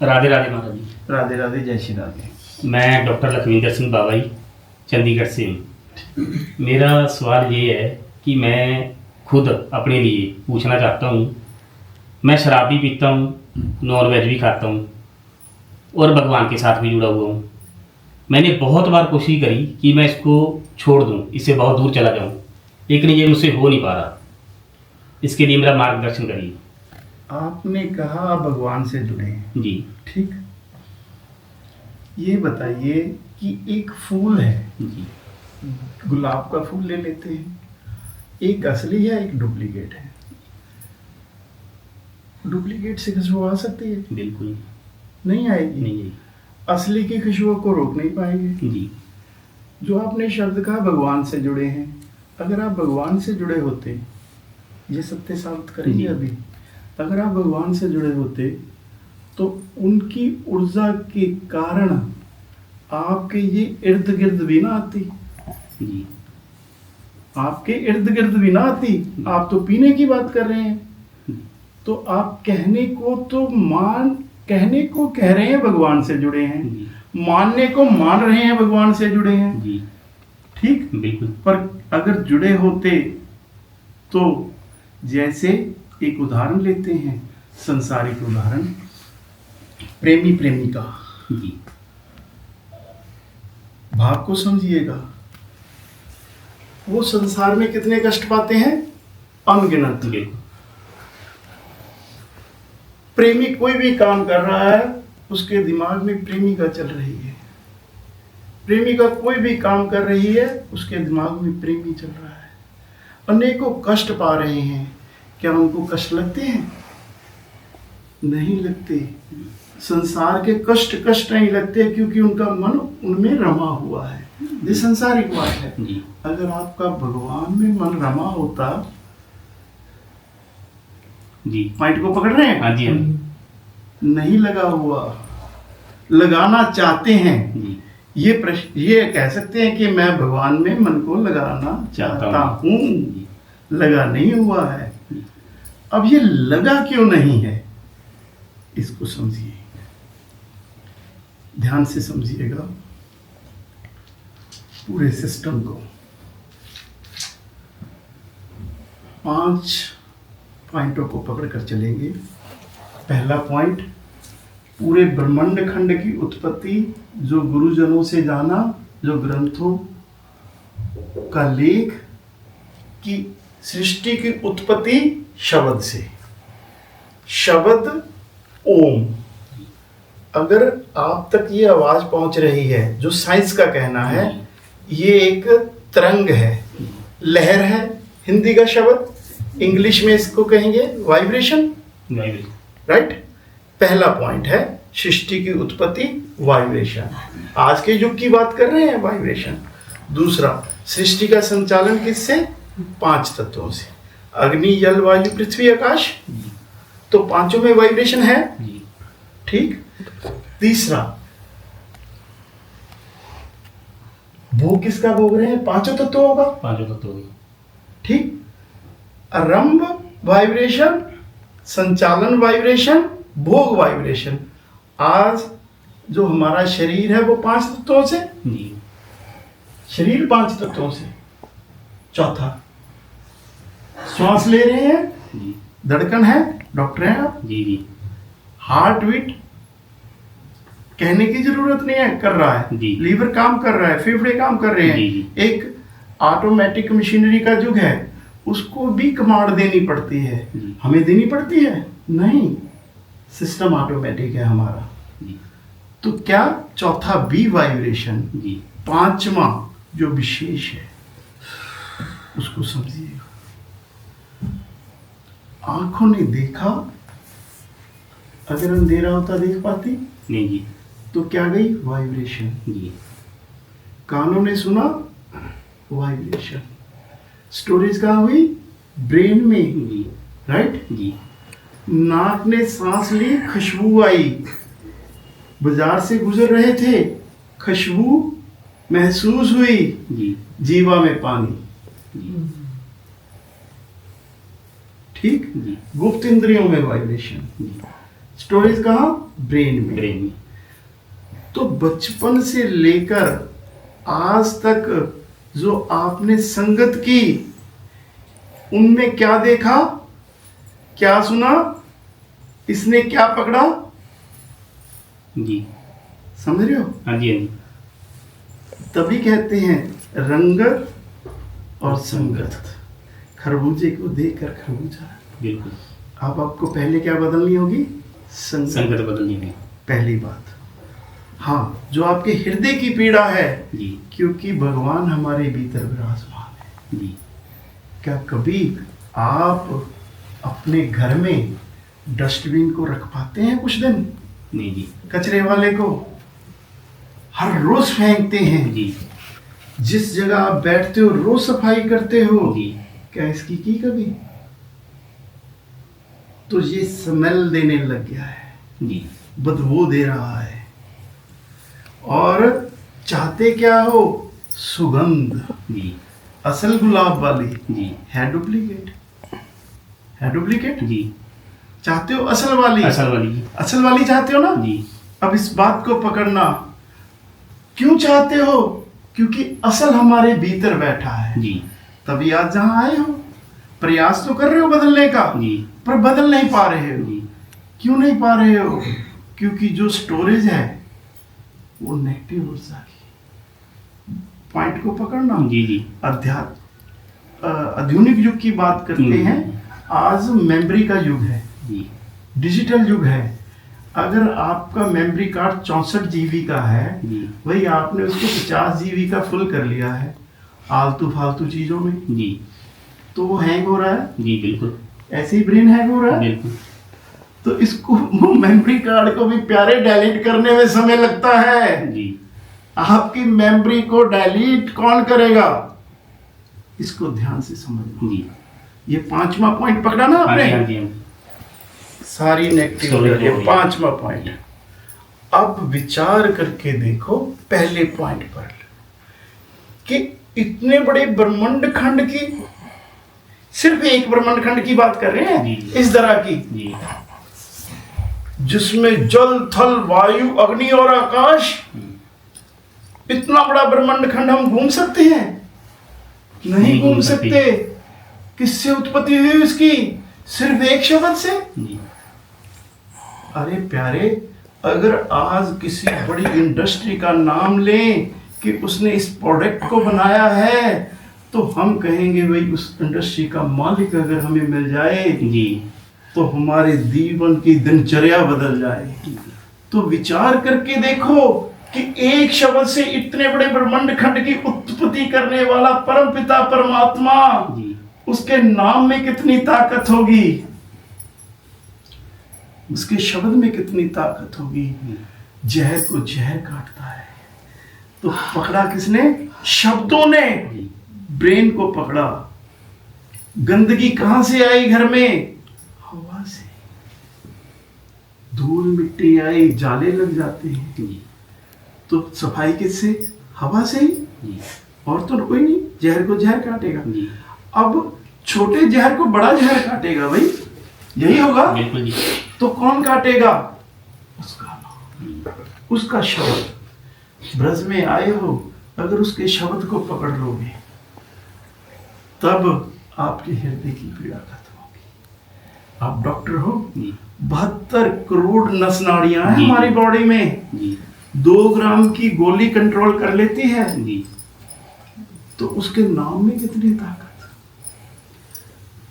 राधे राधे महाराज जी। राधे राधे, जय श्री राधे। मैं डॉक्टर लखविंदर सिंह बाबाई चंडीगढ़ से हूँ। मेरा सवाल ये है कि मैं खुद अपने लिए पूछना चाहता हूँ। मैं शराब भी पीता हूँ, नॉन वेज भी खाता हूँ और भगवान के साथ भी जुड़ा हुआ हूँ। मैंने बहुत बार कोशिश करी कि मैं इसको छोड़ दूँ, इससे बहुत दूर चला जाऊँ, लेकिन ये मुझसे हो नहीं पा रहा। इसके लिए मेरा मार्गदर्शन करिए। आपने कहा आप भगवान से जुड़े हैं, जी ठीक। ये बताइए कि एक फूल है, जी गुलाब का फूल ले लेते हैं, एक असली है एक डुप्लीकेट है। डुप्लीकेट से खुशबू आ सकती है? बिल्कुल नहीं आएगी। नहीं। असली की खुशबू को रोक नहीं पाएंगे। जी जो आपने शब्द कहा भगवान से जुड़े हैं, अगर आप भगवान से जुड़े होते, ये सत्य साबित करेंगे जी। अभी, अगर आप भगवान से जुड़े होते तो उनकी ऊर्जा के कारण आपके ये इर्द गिर्द भी ना आती, जी आपके इर्द गिर्द भी ना आती। आप तो पीने की बात कर रहे हैं, तो आप कहने को कह रहे हैं भगवान से जुड़े हैं, जी मानने को मान रहे हैं भगवान से जुड़े हैं, जी ठीक। बिल्कुल। पर अगर जुड़े होते तो, जैसे एक उदाहरण लेते हैं, संसारिक उदाहरण, प्रेमी प्रेमिका, जी भाव को समझिएगा। वो संसार में कितने कष्ट पाते हैं? अनगिनत। बिल्कुल। प्रेमी कोई भी काम कर रहा है, उसके दिमाग में प्रेमिका चल रही है। प्रेमिका कोई भी काम कर रही है, उसके दिमाग में प्रेमी चल रहा है। अनेकों कष्ट पा रहे हैं, क्या उनको कष्ट लगते हैं? नहीं लगते। संसार के कष्ट नहीं लगते, क्योंकि उनका मन उनमें रमा हुआ है। ये संसारिक बात है। जी अगर आपका भगवान में मन रमा होता, जी पॉइंट को पकड़ रहे हैं? हाँ जी हाँ जी नहीं लगा हुआ, लगाना चाहते हैं। जी ये कह सकते हैं कि मैं भगवान में मन को लगाना चाहता हूँ, जी लगा नहीं हुआ है। अब ये लगा क्यों नहीं है, इसको समझिए, ध्यान से समझिएगा पूरे सिस्टम को। 5 पॉइंटों को पकड़कर चलेंगे। पहला पॉइंट, पूरे ब्रह्मांड खंड की उत्पत्ति जो गुरुजनों से जाना, जो ग्रंथों का लेख, कि सृष्टि की उत्पत्ति शब्द से, शब्द ओम। अगर आप तक ये आवाज पहुंच रही है, जो साइंस का कहना है, ये एक तरंग है, लहर है। हिंदी का शब्द, इंग्लिश में इसको कहेंगे वाइब्रेशन, राइट। पहला पॉइंट है सृष्टि की उत्पत्ति, वाइब्रेशन। आज के युग की बात कर रहे हैं, वाइब्रेशन। दूसरा, सृष्टि का संचालन किससे? 5 तत्वों से, अग्नि, जल, वायु, पृथ्वी, आकाश। तो पांचों में वाइब्रेशन है, ठीक। तीसरा, भोग किसका भोग रहे हैं? 5 तत्वों का, 5 तत्व। ठीक। आरंभ वाइब्रेशन, संचालन वाइब्रेशन, भोग वाइब्रेशन। आज जो हमारा शरीर है वो 5 तत्वों से, जी शरीर 5 तत्वों से। चौथा, श्वास ले रहे हैं, जी धड़कन है, डॉक्टर हैं आप, जी जी हार्ट बीट, कहने की जरूरत नहीं है, कर रहा है। जी। लीवर काम कर रहा है, फेफड़े काम कर रहे हैं। जी। एक ऑटोमेटिक मशीनरी का युग है, उसको भी कमांड देनी पड़ती है। जी। हमें देनी पड़ती है? नहीं, सिस्टम ऑटोमेटिक है हमारा। जी तो क्या? चौथा बी वाइब्रेशन। जी 5वां जो विशेष है, उसको समझिएगा। आंखों ने देखा, अगर अंधेरा होता देख पाती? नहीं जी तो क्या गई? वाइब्रेशन। जी कानों ने सुना, वाइब्रेशन। स्टोरेज कहाँ हुई? ब्रेन में, जी राइट। जी नाक ने सांस ली, खुशबू आई, बाजार से गुजर रहे थे, खुशबू महसूस हुई, जी जीवा में पानी, जी ठीक। जी गुप्त इंद्रियों में वाइब्रेशन। जी स्टोरेज कहाँ? ब्रेन में। ब्रेन में। तो बचपन से लेकर आज तक जो आपने संगत की, उनमें क्या देखा, क्या सुना, इसने क्या पकड़ा, जी समझ रहे हो? हाँ जी, हाँ जी। तभी कहते हैं रंगत और संगत। खरबूजे को देखकर खरबूजा। बिल्कुल। अब आपको पहले क्या बदलनी होगी? संगत बदलनी है। पहली बात। हाँ, जो आपके हृदय की पीड़ा है, जी क्योंकि भगवान हमारे भीतर विराजमान है। जी। क्या कभी आप अपने घर में डस्टबिन को रख पाते हैं कुछ दिन? नहीं जी। कचरे वाले को हर रोज फेंकते हैं। जी जिस जगह आप बैठते हो रोज सफाई करते हो। जी। क्या इसकी की कभी? तो ये स्मेल देने लग गया है, जी बदबू दे रहा है। और चाहते क्या हो? सुगंध। जी असल गुलाब वाली जी है डुप्लीकेट? है डुप्लीकेट? जी। चाहते हो असल वाली? असल वाली। असल वाली चाहते हो ना? जी अब इस बात को पकड़ना, क्यों चाहते हो? क्योंकि असल हमारे भीतर बैठा है। जी तभी आज जहां आए हो। प्रयास तो कर रहे हो बदलने का, जी पर बदल नहीं पा रहे हो। जी। क्यों नहीं पा रहे हो? क्योंकि जो स्टोरेज है वो नेगेटिव ऊर्जा की। पॉइंट को पकड़ना। जी जी। आधुनिक युग की बात करते हैं। आज मेमोरी का युग है, जी डिजिटल युग है। अगर आपका मेमोरी कार्ड 64 जीबी का है, जी वही आपने उसको 50 जीबी का फुल कर लिया है आलतू फालतू चीजों में, जी तो वो हैंग हो रहा है। जी। बिल्कुल। ऐसे ही ब्रेन हैंग हो रहा है। बिल्कुल। तो इसको मेमोरी कार्ड को भी प्यारे डिलीट करने में समय लगता है। जी आपकी मेमोरी को डिलीट कौन करेगा? इसको ध्यान से समझना। जी। ये 5वां पॉइंट पकड़ा ना हाँ आपने? जी, हाँ जी, हाँ जी। सारी नेगेटिव, Sorry, ये sorry। 5वां पॉइंट। अब विचार करके देखो पहले पॉइंट पर कि इतने बड़े ब्रह्मांड खंड की, सिर्फ एक ब्रह्मांड खंड की बात कर रहे हैं जी। इस तरह की, जी जिसमें जल थल वायु अग्नि और आकाश, इतना बड़ा ब्रह्मांड खंड हम घूम सकते हैं? नहीं घूम सकते। किससे उत्पत्ति हुई इसकी? सिर्फ एक शब्द से। जी। अरे प्यारे, अगर आज किसी बड़ी इंडस्ट्री का नाम लें कि उसने इस प्रोडक्ट को बनाया है, तो हम कहेंगे भाई उस इंडस्ट्री का मालिक अगर हमें मिल जाए जी तो हमारे जीवन की दिनचर्या बदल जाए। तो विचार करके देखो कि एक शब्द से इतने बड़े ब्रह्मांड खंड की उत्पत्ति करने वाला परम पिता परमात्मा, जी। उसके नाम में कितनी ताकत होगी, उसके शब्द में कितनी ताकत होगी। जहर को जहर काटता है। तो पकड़ा किसने? शब्दों ने। ब्रेन को पकड़ा। गंदगी कहां से आई घर में? हवा से। धूल मिट्टी आई, जाले लग जाते हैं। जी तो सफाई किससे? हवा से ही। जी। और तो कोई नहीं। जहर को जहर काटेगा। जी। अब छोटे जहर को बड़ा जहर काटेगा भाई, यही होगा। बिल्कुल जी। तो कौन काटेगा? उसका नाम, उसका शब्द। ब्रज में आए हो, अगर उसके शब्द को पकड़ लोगे तब आपके हृदय की पीड़ा खत्म होगी। आप डॉक्टर हो, जी 72 करोड़ नस नाड़ियां हैं जी। हमारी बॉडी में। जी 2 ग्राम की गोली कंट्रोल कर लेती है। जी। तो उसके नाम में कितनी ताकत।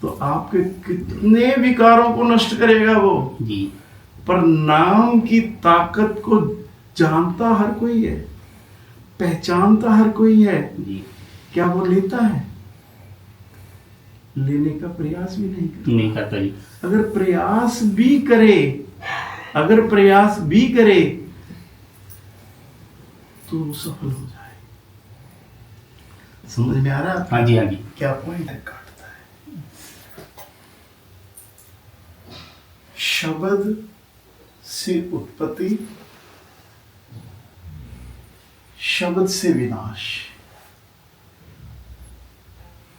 तो आपके कितने विकारों को नष्ट करेगा वो। जी। पर नाम की ताकत को जानता हर कोई है, पहचानता हर कोई है। जी। क्या वो लेता है? लेने का प्रयास भी नहीं करता। नहीं करता जी। अगर प्रयास भी करे, अगर प्रयास भी करे तो वो सफल हो जाए। समझ में आ रहा? हाँ जी, हाँ जी। क्या पॉइंट है? काटता है। शब्द से उत्पत्ति, शब्द से विनाश,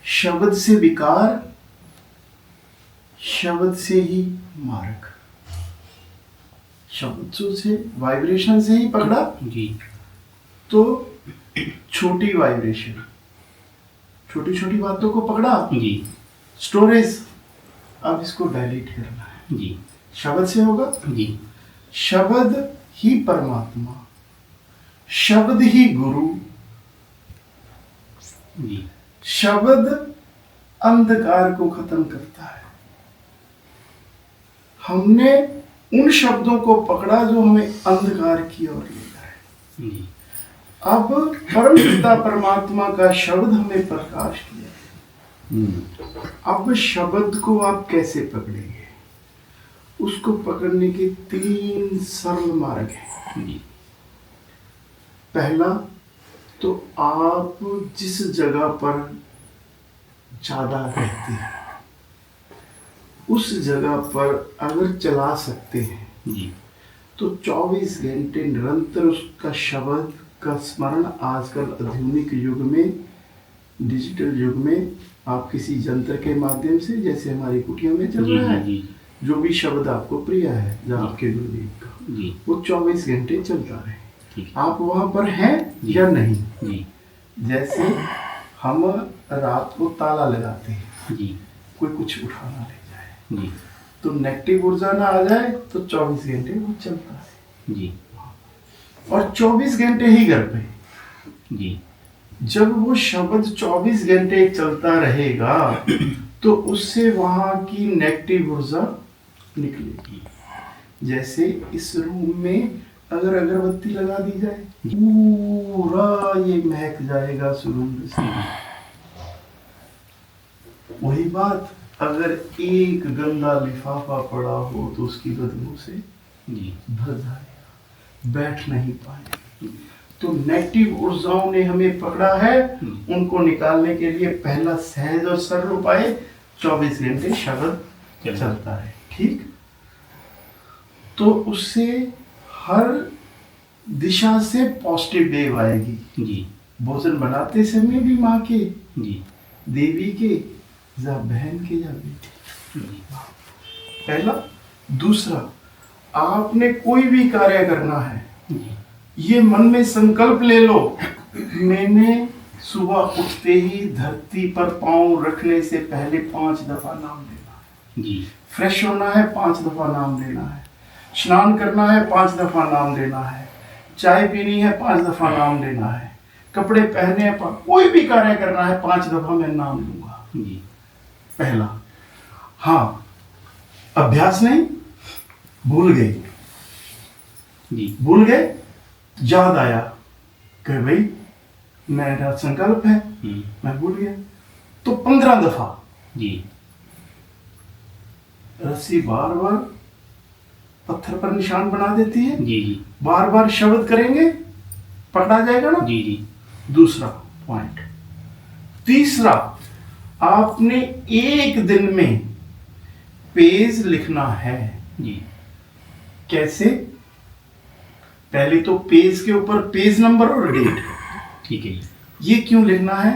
शब्द से विकार, शब्द से ही मार्ग, शब्दों से वाइब्रेशन से ही पकड़ा जी तो छोटी वाइब्रेशन, छोटी छोटी बातों को पकड़ा, जी स्टोरेज। अब इसको डायलीट करना है, जी शब्द से होगा। जी शब्द ही परमात्मा, शब्द ही गुरु, जी शब्द अंधकार को खत्म करता है। हमने उन शब्दों को पकड़ा जो हमें अंधकार की ओर ले जाए। जी अब परम पिता परमात्मा का शब्द हमें प्रकाश किया। अब शब्द को आप कैसे पकड़ेंगे? उसको पकड़ने के 3 सरल मार्ग हैं। जी पहला तो आप जिस जगह पर ज्यादा रहते हैं उस जगह पर अगर चला सकते हैं जी तो 24 घंटे निरंतर उसका शब्द का स्मरण। आजकल आधुनिक युग में, डिजिटल युग में, आप किसी यंत्र के माध्यम से, जैसे हमारी कुटिया में चल जी रहा है, जी जो भी शब्द आपको प्रिय है जो आपके गुरुदेव का, जी वो 24 घंटे चलता रहे। ठीक आप वहां पर हैं या नहीं? जी जैसे हम रात को ताला लगाते हैं, जी कोई कुछ उठाना ले जाए जी तो नेगेटिव ऊर्जा ना आ जाए तो 24 घंटे वो चलता है। जी और 24 घंटे ही घर पे। जी जब वो शब्द 24 घंटे चलता रहेगा तो उससे वहां की नेगेटिव ऊर्जा निकलेगी। जैसे इस रूम में अगर अगरबत्ती लगा दी जाए पूरा ये महक जाएगा सुगंध से। वही बात अगर एक गंदा लिफाफा पड़ा हो तो उसकी बदबू से जी भर जाएगा, बैठ नहीं पाएगा। तो नेगेटिव ऊर्जाओं ने हमें पकड़ा है, उनको निकालने के लिए पहला सहज और सरल उपाय 24 घंटे शब्द चलता है। ठीक, तो उससे हर दिशा से पॉजिटिव वेव आएगी। जी भोजन बनाते समय भी माँ के, जी देवी के, या बहन के, या बेटी। जी पहला। दूसरा, आपने कोई भी कार्य करना है, ये मन में संकल्प ले लो, मैंने सुबह उठते ही धरती पर पांव रखने से पहले 5 दफा नाम लेना है। जी फ्रेश होना है 5 दफा नाम लेना है, स्नान करना है 5 दफा नाम लेना है, चाय पीनी है 5 दफा नाम लेना है, कपड़े पहने हैं, कोई भी कार्य करना है 5 दफा मैं नाम लूंगा। जी पहला। हाँ, अभ्यास नहीं, भूल गए, जी भूल गए, याद आया कि भाई मेरा संकल्प है, मैं भूल गया, तो 15 दफा। जी रस्सी बार बार पत्थर पर निशान बना देती है, जी जी बार बार शब्द करेंगे पकड़ा जाएगा ना। जी जी दूसरा पॉइंट। तीसरा, आपने एक दिन में पेज लिखना है। जी कैसे? पहले तो पेज के ऊपर पेज नंबर और डेट। ठीक है जी। ये क्यों लिखना है?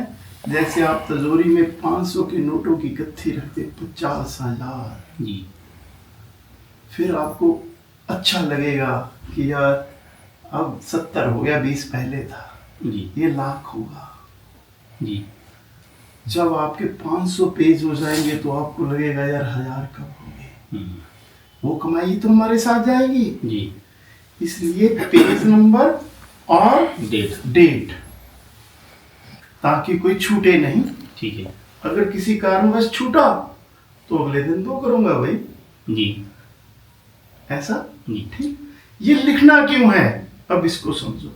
जैसे आप तिजोरी में 500 के नोटों की गत्थी रखते 50,000, जी फिर आपको अच्छा लगेगा कि यार अब 70 हो गया, 20 पहले था, जी ये लाख होगा। जी जब आपके 500 पेज हो जाएंगे तो आपको लगेगा यार 1000 कब होंगे, वो कमाई तो हमारे साथ जाएगी। जी इसलिए पेज नंबर और डेट, ताकि कोई छूटे नहीं। ठीक है। अगर किसी कारणवश छूटा तो अगले दिन तो करूंगा भाई, जी ऐसा। जी ठीक, ये लिखना क्यों है? अब इसको समझो।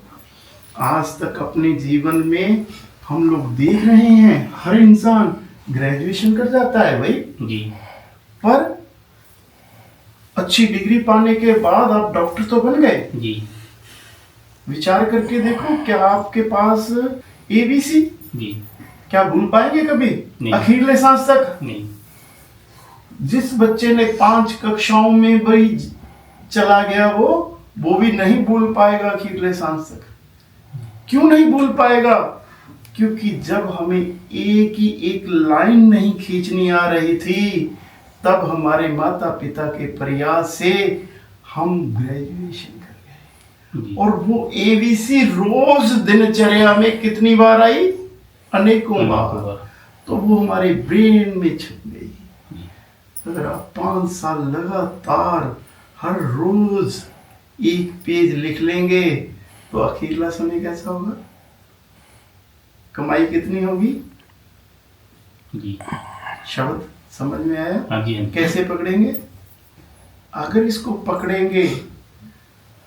आज तक अपने जीवन में हम लोग देख रहे हैं हर इंसान ग्रेजुएशन कर जाता है भाई, जी पर अच्छी डिग्री पाने के बाद आप डॉक्टर तो बन गए। जी विचार करके देखो, क्या आपके पास ABC जी क्या भूल पाएंगे कभी? नहीं। अखीरले सांस तक। नहीं। जिस बच्चे ने 5 कक्षाओं में भाई चला गया वो भी नहीं भूल पाएगा अखीरले सांस तक। क्यों नहीं भूल पाएगा? क्योंकि जब हमें एक ही एक लाइन नहीं खींचनी आ रही थी, तब हमारे माता पिता के प्रयास से हम ग्रेजुएशन कर गए। जी और वो एबीसी रोज दिनचर्या में कितनी बार आई? अनेकों बार। तो वो हमारे ब्रेन में छप गई। अगर आप 5 साल लगातार हर रोज एक पेज लिख लेंगे तो अकेला समय कैसा होगा? कमाई कितनी होगी? जी शब्द समझ में आया? हाँ जी हाँ जी। कैसे पकड़ेंगे? अगर इसको पकड़ेंगे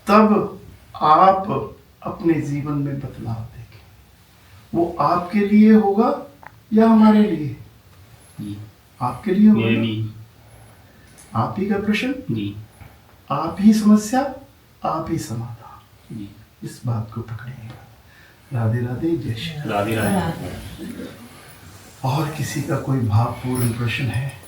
तब आप अपने जीवन में बदलाव देखें। वो आपके लिए होगा या हमारे लिए? जी आपके लिए मेरे होगा। लिए। आप ही का प्रश्न, जी आप ही समस्या, आप ही समाधान। जी इस बात को पकड़िएगा। राधे राधे, जय श्री राम। राधे राधे। और किसी का कोई भावपूर्ण प्रश्न है?